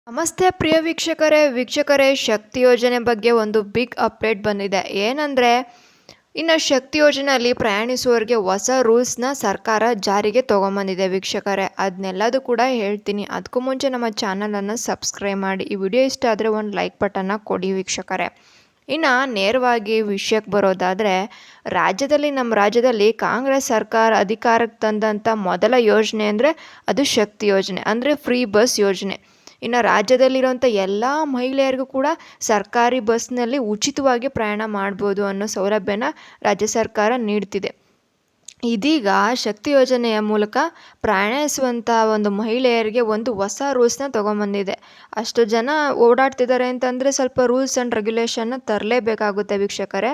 ನಮಸ್ತೆ ಪ್ರಿಯ ವೀಕ್ಷಕರೇ ಶಕ್ತಿ ಯೋಜನೆ ಬಗ್ಗೆ ಒಂದು ಬಿಗ್ ಅಪ್ಡೇಟ್ ಬಂದಿದೆ. ಏನಂದರೆ ಇನ್ನು ಶಕ್ತಿ ಯೋಜನೆಯಲ್ಲಿ ಪ್ರಯಾಣಿಸುವವರಿಗೆ ಹೊಸ ರೂಲ್ಸ್ನ ಸರ್ಕಾರ ಜಾರಿಗೆ ತೊಗೊಂಬಂದಿದೆ ವೀಕ್ಷಕರೇ. ಅದನ್ನೆಲ್ಲದೂ ಕೂಡ ಹೇಳ್ತೀನಿ. ಅದಕ್ಕೂ ಮುಂಚೆ ನಮ್ಮ ಚಾನಲನ್ನು ಸಬ್ಸ್ಕ್ರೈಬ್ ಮಾಡಿ. ಈ ವಿಡಿಯೋ ಇಷ್ಟ ಆದರೆ ಒಂದು ಲೈಕ್ ಬಟನ್ನ ಕೊಡಿ ವೀಕ್ಷಕರೇ. ಇನ್ನು ನೇರವಾಗಿ ವಿಷಯಕ್ಕೆ ಬರೋದಾದರೆ, ನಮ್ಮ ರಾಜ್ಯದಲ್ಲಿ ಕಾಂಗ್ರೆಸ್ ಸರ್ಕಾರ ಅಧಿಕಾರಕ್ಕೆ ತಂದಂಥ ಮೊದಲ ಯೋಜನೆ ಅಂದರೆ ಅದು ಶಕ್ತಿ ಯೋಜನೆ, ಅಂದರೆ ಫ್ರೀ ಬಸ್ ಯೋಜನೆ. ಇನ್ನು ರಾಜ್ಯದಲ್ಲಿರುವಂಥ ಎಲ್ಲ ಮಹಿಳೆಯರಿಗೂ ಕೂಡ ಸರ್ಕಾರಿ ಬಸ್ನಲ್ಲಿ ಉಚಿತವಾಗಿ ಪ್ರಯಾಣ ಮಾಡ್ಬೋದು ಅನ್ನೋ ಸೌಲಭ್ಯನ ರಾಜ್ಯ ಸರ್ಕಾರ ನೀಡ್ತಿದೆ. ಇದೀಗ ಶಕ್ತಿ ಯೋಜನೆಯ ಮೂಲಕ ಪ್ರಯಾಣಿಸುವಂಥ ಒಂದು ಮಹಿಳೆಯರಿಗೆ ಒಂದು ಹೊಸ ರೂಲ್ಸ್ನ ತೊಗೊಂಬಂದಿದೆ. ಅಷ್ಟು ಜನ ಓಡಾಡ್ತಿದ್ದಾರೆ ಅಂತಂದರೆ ಸ್ವಲ್ಪ ರೂಲ್ಸ್ ಆ್ಯಂಡ್ ರೆಗ್ಯುಲೇಷನ್ನ ತರಲೇಬೇಕಾಗುತ್ತೆ ವೀಕ್ಷಕರೇ.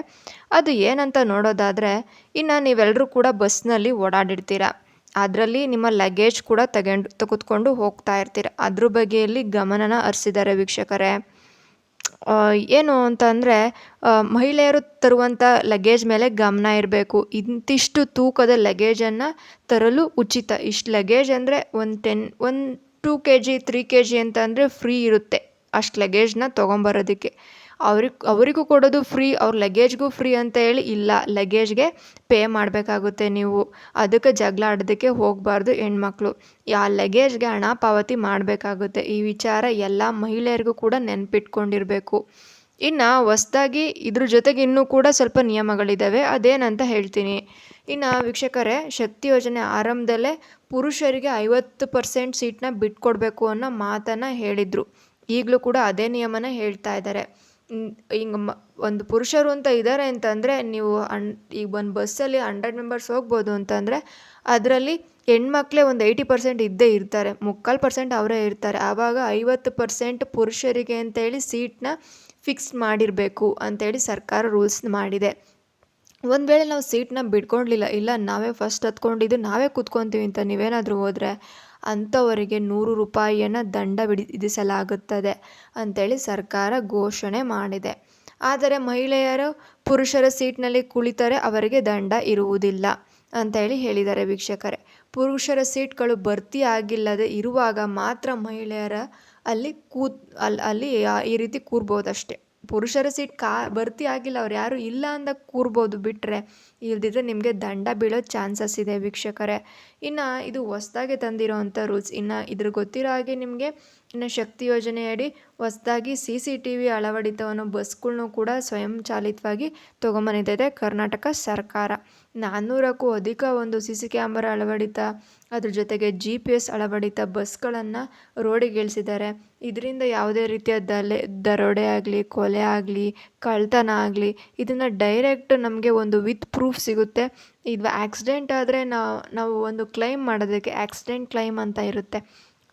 ಅದು ಏನಂತ ನೋಡೋದಾದರೆ, ಇನ್ನು ನೀವೆಲ್ಲರೂ ಕೂಡ ಬಸ್ನಲ್ಲಿ ಓಡಾಡಿರ್ತೀರ. ಅದರಲ್ಲಿ ನಿಮ್ಮ ಲಗೇಜ್ ಕೂಡ ತೆಗೆದುಕೊಂಡು ಹೋಗ್ತಾ ಇರ್ತೀರ. ಅದ್ರ ಬಗ್ಗೆಯಲ್ಲಿ ಗಮನನ ಹರಿಸಿದ್ದಾರೆ ವೀಕ್ಷಕರೇ. ಏನು ಅಂತಂದರೆ, ಮಹಿಳೆಯರು ತರುವಂಥ ಲಗೇಜ್ ಮೇಲೆ ಗಮನ ಇರಬೇಕು. ಇಂತಿಷ್ಟು ತೂಕದ ಲಗೇಜನ್ನು ತರಲು ಉಚಿತ. ಇಷ್ಟು ಲಗೇಜ್ ಅಂದರೆ ಒಂದು 2 kg 3 kg ಅಂತ ಅಂದರೆ ಫ್ರೀ ಇರುತ್ತೆ. ಅಷ್ಟು ಲಗೇಜ್ನ ತೊಗೊಂಬರೋದಕ್ಕೆ ಅವರಿಗೂ ಕೊಡೋದು ಫ್ರೀ, ಅವ್ರ ಲಗೇಜ್ಗೂ ಫ್ರೀ ಅಂತ ಹೇಳಿ ಇಲ್ಲ, ಲಗೇಜ್ಗೆ ಪೇ ಮಾಡಬೇಕಾಗುತ್ತೆ ನೀವು. ಅದಕ್ಕೆ ಜಗಳ ಆಡೋದಕ್ಕೆ ಹೋಗಬಾರ್ದು ಹೆಣ್ಮಕ್ಳು. ಲಗೇಜ್ಗೆ ಹಣ ಪಾವತಿ ಮಾಡಬೇಕಾಗುತ್ತೆ. ಈ ವಿಚಾರ ಎಲ್ಲ ಮಹಿಳೆಯರಿಗೂ ಕೂಡ ನೆನಪಿಟ್ಕೊಂಡಿರಬೇಕು. ಇನ್ನು ಹೊಸ್ದಾಗಿ ಇದ್ರ ಜೊತೆಗೆ ಇನ್ನೂ ಕೂಡ ಸ್ವಲ್ಪ ನಿಯಮಗಳಿದ್ದಾವೆ, ಅದೇನಂತ ಹೇಳ್ತೀನಿ. ಇನ್ನು ವೀಕ್ಷಕರೇ, ಶಕ್ತಿ ಯೋಜನೆ ಆರಂಭದಲ್ಲೇ ಪುರುಷರಿಗೆ 50% ಸೀಟ್ನ ಬಿಟ್ಕೊಡ್ಬೇಕು ಅನ್ನೋ ಮಾತನ್ನು ಹೇಳಿದರು. ಈಗಲೂ ಕೂಡ ಅದೇ ನಿಯಮನ ಹೇಳ್ತಾ ಇದ್ದಾರೆ. ಹಿಂಗೆ ಒಂದು ಪುರುಷರು ಅಂತ ಇದ್ದಾರೆ ಅಂತಂದರೆ, ನೀವು ಈಗ ಒಂದು ಬಸ್ಸಲ್ಲಿ 100 ಮೆಂಬರ್ಸ್ ಹೋಗ್ಬೋದು ಅಂತಂದರೆ ಅದರಲ್ಲಿ ಹೆಣ್ಮಕ್ಳೇ ಒಂದು 80% ಇದ್ದೇ ಇರ್ತಾರೆ, 3/4% ಅವರೇ ಇರ್ತಾರೆ. ಆವಾಗ 50% ಪುರುಷರಿಗೆ ಅಂತೇಳಿ ಸೀಟ್ನ ಫಿಕ್ಸ್ ಮಾಡಿರಬೇಕು ಅಂತೇಳಿ ಸರ್ಕಾರ ರೂಲ್ಸ್ ಮಾಡಿದೆ. ಒಂದು ವೇಳೆ ನಾವು ಸೀಟ್ನ ಬಿಡ್ಕೊಳ್ಲಿಲ್ಲ, ಇಲ್ಲ ನಾವೇ ಫಸ್ಟ್ ಹತ್ಕೊಂಡಿದ್ದು ನಾವೇ ಕೂತ್ಕೊತೀವಿ ಅಂತ ನೀವೇನಾದರೂ ಹೋದರೆ ಅಂಥವರಿಗೆ 100 ರೂಪಾಯಿಯನ್ನು ದಂಡ ವಿಧಿಸಲಾಗುತ್ತದೆ ಅಂಥೇಳಿ ಸರ್ಕಾರ ಘೋಷಣೆ ಮಾಡಿದೆ. ಆದರೆ ಮಹಿಳೆಯರು ಪುರುಷರ ಸೀಟ್ನಲ್ಲಿ ಕುಳಿತರೆ ಅವರಿಗೆ ದಂಡ ಇರುವುದಿಲ್ಲ ಅಂಥೇಳಿ ಹೇಳಿದ್ದಾರೆ ವೀಕ್ಷಕರೇ. ಪುರುಷರ ಸೀಟ್ಗಳು ಭರ್ತಿ ಆಗಿಲ್ಲದೆ ಇರುವಾಗ ಮಾತ್ರ ಮಹಿಳೆಯರ ಅಲ್ಲಿ ಈ ರೀತಿ ಕೂರ್ಬೋದಷ್ಟೆ. ಪುರುಷರ ಸೀಟ್ ಭರ್ತಿ ಆಗಿಲ್ಲ, ಅವ್ರು ಯಾರು ಇಲ್ಲ ಅಂದ ಕೂರ್ಬೋದು, ಬಿಟ್ಟರೆ ಇಲ್ದಿದ್ರೆ ನಿಮಗೆ ದಂಡ ಬೀಳೋ ಚಾನ್ಸಸ್ ಇದೆ ವೀಕ್ಷಕರೇ. ಇನ್ನು ಇದು ಹೊಸ್ದಾಗಿ ತಂದಿರೋವಂಥ ರೂಲ್ಸ್. ಇನ್ನು ಇದ್ರ ಗೊತ್ತಿರೋ ಹಾಗೆ ನಿಮಗೆ ಇನ್ನು ಶಕ್ತಿ ಯೋಜನೆಯಡಿ ಹೊಸ್ದಾಗಿ CCTV ಅಳವಡಿತವನ್ನು ಬಸ್ಗಳ್ನೂ ಕೂಡ ಸ್ವಯಂ ಚಾಲಿತವಾಗಿ ತೊಗೊಂಬಂದಿದೆ ಕರ್ನಾಟಕ ಸರ್ಕಾರ. 400ಕ್ಕೂ ಅಧಿಕ ಒಂದು CC ಕ್ಯಾಮರಾ ಅಳವಡಿತ, ಅದ್ರ ಜೊತೆಗೆ GPS ಅಳವಡಿತ ಬಸ್ಗಳನ್ನು ರೋಡಿಗೆ ಇಳಿಸಿದ್ದಾರೆ. ಇದರಿಂದ ಯಾವುದೇ ರೀತಿಯ ದರೋಡೆ ಆಗಲಿ, ಕೊಲೆ ಆಗಲಿ, ಕಳ್ತನ ಆಗಲಿ ಇದನ್ನು ಡೈರೆಕ್ಟ್ ನಮಗೆ ಒಂದು ವಿತ್ ಪ್ರೂಫ್ ಸಿಗುತ್ತೆ. ಇದು ಆಕ್ಸಿಡೆಂಟ್ ಆದರೆ ನಾವು ಒಂದು ಕ್ಲೈಮ್ ಮಾಡೋದಕ್ಕೆ ಆಕ್ಸಿಡೆಂಟ್ ಕ್ಲೈಮ್ ಅಂತ ಇರುತ್ತೆ.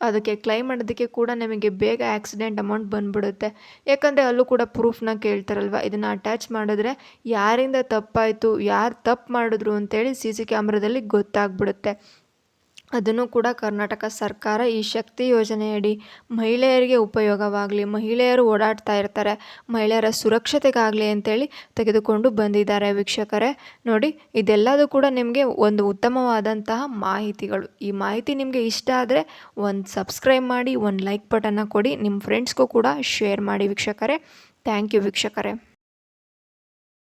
ಅದಕ್ಕೆ ಕ್ಲೈಮ್ ಮಾಡೋದಕ್ಕೆ ಕೂಡ ನಮಗೆ ಬೇಗ ಆಕ್ಸಿಡೆಂಟ್ ಅಮೌಂಟ್ ಬಂದ್ಬಿಡುತ್ತೆ. ಯಾಕಂದರೆ ಅಲ್ಲೂ ಕೂಡ ಪ್ರೂಫ್ನ ಕೇಳ್ತಾರಲ್ವ. ಇದನ್ನು ಅಟ್ಯಾಚ್ ಮಾಡಿದ್ರೆ ಯಾರಿಂದ ತಪ್ಪಾಯಿತು, ಯಾರು ತಪ್ಪು ಮಾಡಿದ್ರು ಅಂತೇಳಿ CC ಕ್ಯಾಮ್ರಾದಲ್ಲಿ ಗೊತ್ತಾಗ್ಬಿಡುತ್ತೆ. ಅದನ್ನು ಕೂಡ ಕರ್ನಾಟಕ ಸರ್ಕಾರ ಈ ಶಕ್ತಿ ಯೋಜನೆಯಡಿ ಮಹಿಳೆಯರಿಗೆ ಉಪಯೋಗವಾಗಲಿ, ಮಹಿಳೆಯರು ಓಡಾಡ್ತಾ ಇರ್ತಾರೆ, ಮಹಿಳೆಯರ ಸುರಕ್ಷತೆಗಾಗಲಿ ಅಂತೇಳಿ ತೆಗೆದುಕೊಂಡು ಬಂದಿದ್ದಾರೆ ವೀಕ್ಷಕರೇ. ನೋಡಿ, ಇದೆಲ್ಲದೂ ಕೂಡ ನಿಮಗೆ ಒಂದು ಉತ್ತಮವಾದಂತಹ ಮಾಹಿತಿಗಳು. ಈ ಮಾಹಿತಿ ನಿಮಗೆ ಇಷ್ಟ ಆದರೆ ಒಂದು ಸಬ್ಸ್ಕ್ರೈಬ್ ಮಾಡಿ, ಒಂದು ಲೈಕ್ ಬಟನ್ನ ಕೊಡಿ, ನಿಮ್ಮ ಫ್ರೆಂಡ್ಸ್ಗೂ ಕೂಡ ಶೇರ್ ಮಾಡಿ ವೀಕ್ಷಕರೇ. ಥ್ಯಾಂಕ್ ಯು ವೀಕ್ಷಕರೇ.